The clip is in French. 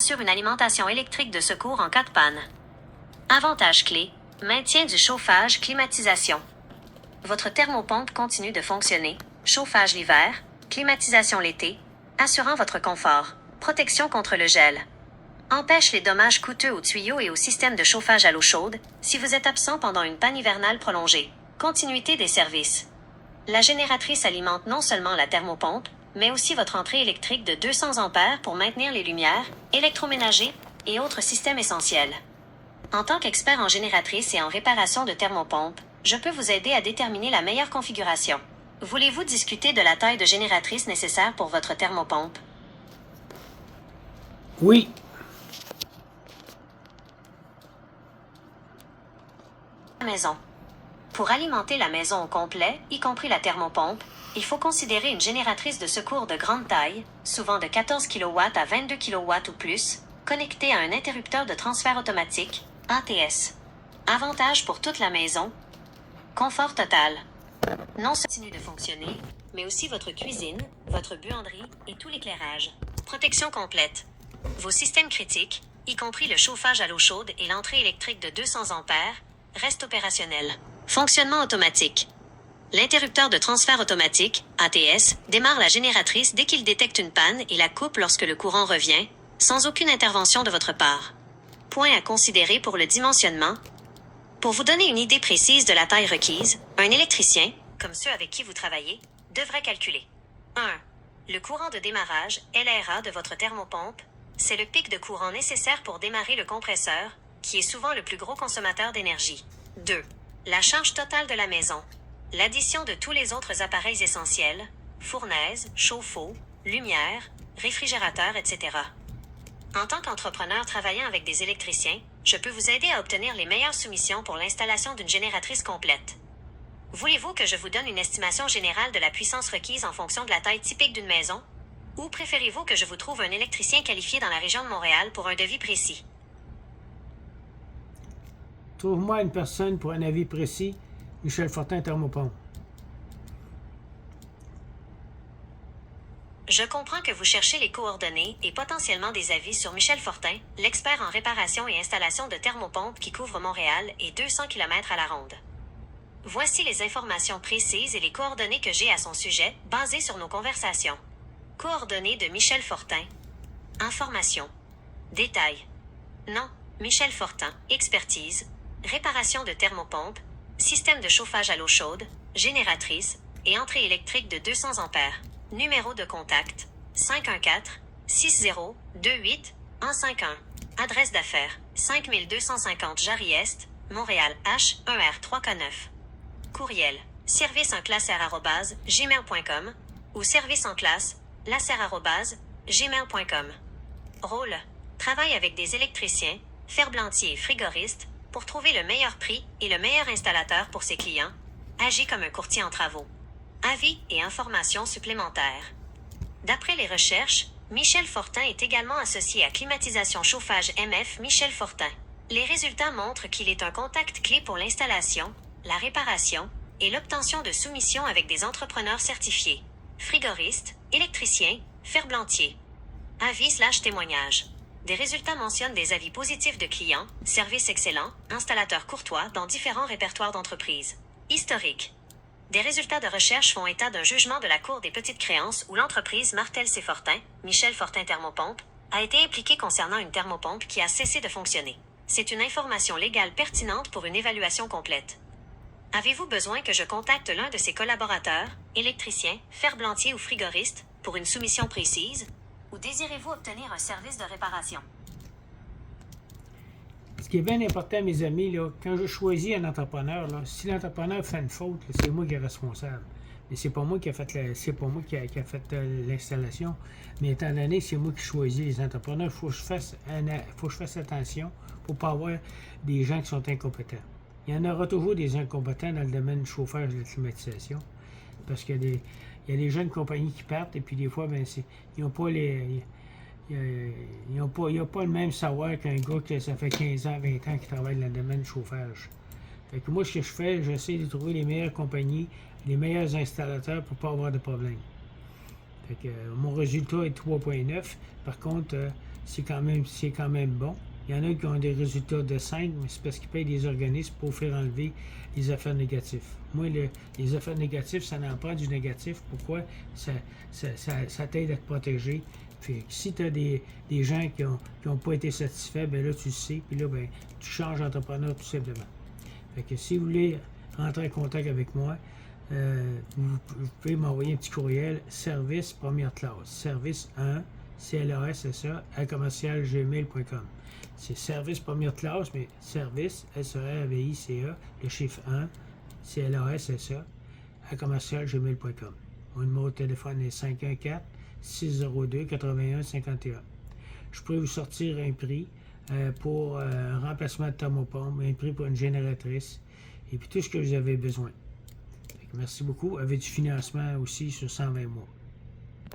Assure une alimentation électrique de secours en cas de panne. Avantages clés. Maintien du chauffage, climatisation. Votre thermopompe continue de fonctionner. Chauffage l'hiver, climatisation l'été, assurant votre confort. Protection contre le gel. Empêche les dommages coûteux aux tuyaux et au système de chauffage à l'eau chaude si vous êtes absent pendant une panne hivernale prolongée. Continuité des services. La génératrice alimente non seulement la thermopompe, mais aussi votre entrée électrique de 200 ampères pour maintenir les lumières, électroménager et autres systèmes essentiels. En tant qu'expert en génératrice et en réparation de thermopompe, je peux vous aider à déterminer la meilleure configuration. Voulez-vous discuter de la taille de génératrice nécessaire pour votre thermopompe? Oui. Maison. Pour alimenter la maison au complet, y compris la thermopompe, il faut considérer une génératrice de secours de grande taille, souvent de 14 kW à 22 kW ou plus, connectée à un interrupteur de transfert automatique, ATS. Avantage pour toute la maison. Confort total. Non seulement continue de fonctionner, mais aussi votre cuisine, votre buanderie et tout l'éclairage. Protection complète. Vos systèmes critiques, y compris le chauffage à l'eau chaude et l'entrée électrique de 200 ampères, restent opérationnels. Fonctionnement automatique. L'interrupteur de transfert automatique, ATS, démarre la génératrice dès qu'il détecte une panne et la coupe lorsque le courant revient, sans aucune intervention de votre part. Point à considérer pour le dimensionnement. Pour vous donner une idée précise de la taille requise, un électricien, comme ceux avec qui vous travaillez, devrait calculer 1. Le courant de démarrage, LRA, de votre thermopompe, c'est le pic de courant nécessaire pour démarrer le compresseur, qui est souvent le plus gros consommateur d'énergie. 2. La charge totale de la maison. L'addition de tous les autres appareils essentiels, fournaise, chauffe-eau, lumière, réfrigérateur, etc. En tant qu'entrepreneur travaillant avec des électriciens, je peux vous aider à obtenir les meilleures soumissions pour l'installation d'une génératrice complète. Voulez-vous que je vous donne une estimation générale de la puissance requise en fonction de la taille typique d'une maison? Ou préférez-vous que je vous trouve un électricien qualifié dans la région de Montréal pour un devis précis? Trouve-moi une personne pour un avis précis. Michel Fortin, thermopompe. Je comprends que vous cherchez les coordonnées et potentiellement des avis sur Michel Fortin, l'expert en réparation et installation de thermopompes qui couvre Montréal et 200 km à la ronde. Voici les informations précises et les coordonnées que j'ai à son sujet, basées sur nos conversations. Coordonnées de Michel Fortin. Informations. Détails. Nom, Michel Fortin. Expertise. Réparation de thermopompe. Système de chauffage à l'eau chaude. Génératrice. Et entrée électrique de 200 ampères. Numéro de contact. 514-60-28-151. Adresse d'affaires. 5250 Jarry-Est, Montréal H1R3K9. Courriel. serviceenclasser@gmail.com ou serviceenclasse@gmail.com. Rôle. Travaille avec des électriciens, ferblantiers et frigoristes pour trouver le meilleur prix et le meilleur installateur pour ses clients. Agit comme un courtier en travaux. Avis et informations supplémentaires. D'après les recherches, Michel Fortin est également associé à Climatisation Chauffage MF Michel Fortin. Les résultats montrent qu'il est un contact clé pour l'installation, la réparation et l'obtention de soumissions avec des entrepreneurs certifiés, frigoristes, électriciens, ferblantiers. Avis/témoignages. Des résultats mentionnent des avis positifs de clients, service excellent, installateurs courtois dans différents répertoires d'entreprises. Historique. Des résultats de recherche font état d'un jugement de la Cour des petites créances où l'entreprise Martel C. Fortin, Michel Fortin Thermopompe, a été impliquée concernant une thermopompe qui a cessé de fonctionner. C'est une information légale pertinente pour une évaluation complète. Avez-vous besoin que je contacte l'un de ses collaborateurs, électricien, ferblantier ou frigoriste, pour une soumission précise? Ou désirez-vous obtenir un service de réparation? Ce qui est bien important, mes amis, là, quand je choisis un entrepreneur, là, si l'entrepreneur fait une faute, là, c'est moi qui est responsable. Mais c'est pas moi qui a fait l'installation. Mais étant donné que c'est moi qui choisis les entrepreneurs, il faut que je fasse attention pour ne pas avoir des gens qui sont incompétents. Il y en aura toujours des incompétents dans le domaine du chauffage et de la climatisation. Parce qu'il y a des jeunes compagnies qui partent et puis des fois, ben, ils n'ont pas les. Ils n'ont pas le même savoir qu'un gars qui ça fait 15 ans, 20 ans qui travaille dans le domaine du chauffage. Fait que moi, ce que je fais, j'essaie de trouver les meilleures compagnies, les meilleurs installateurs pour ne pas avoir de problème. Fait que mon résultat est 3.9. Par contre, c'est quand même bon. Il y en a qui ont des résultats de 5, mais c'est parce qu'ils payent des organismes pour faire enlever les effets négatifs. Moi, les effets négatifs, ça n'en prend du négatif. Pourquoi? Ça t'aide à te protéger. Puis, si tu as des gens qui ont pas été satisfaits, ben là, tu le sais. Puis là, ben, tu changes d'entrepreneur tout simplement. Fait que si vous voulez rentrer en contact avec moi, vous pouvez m'envoyer un petit courriel, service première classe, service 1, CLASSA, @gmail.com. C'est service première classe, mais service, SERVICA, le chiffre 1, CLASSA, @gmail.com. Mon numéro de téléphone est 514-602-8151. Je pourrais vous sortir un prix pour un remplacement de thermopompe, un prix pour une génératrice, et puis tout ce que vous avez besoin. Merci beaucoup. Avec du financement aussi sur 120 mois.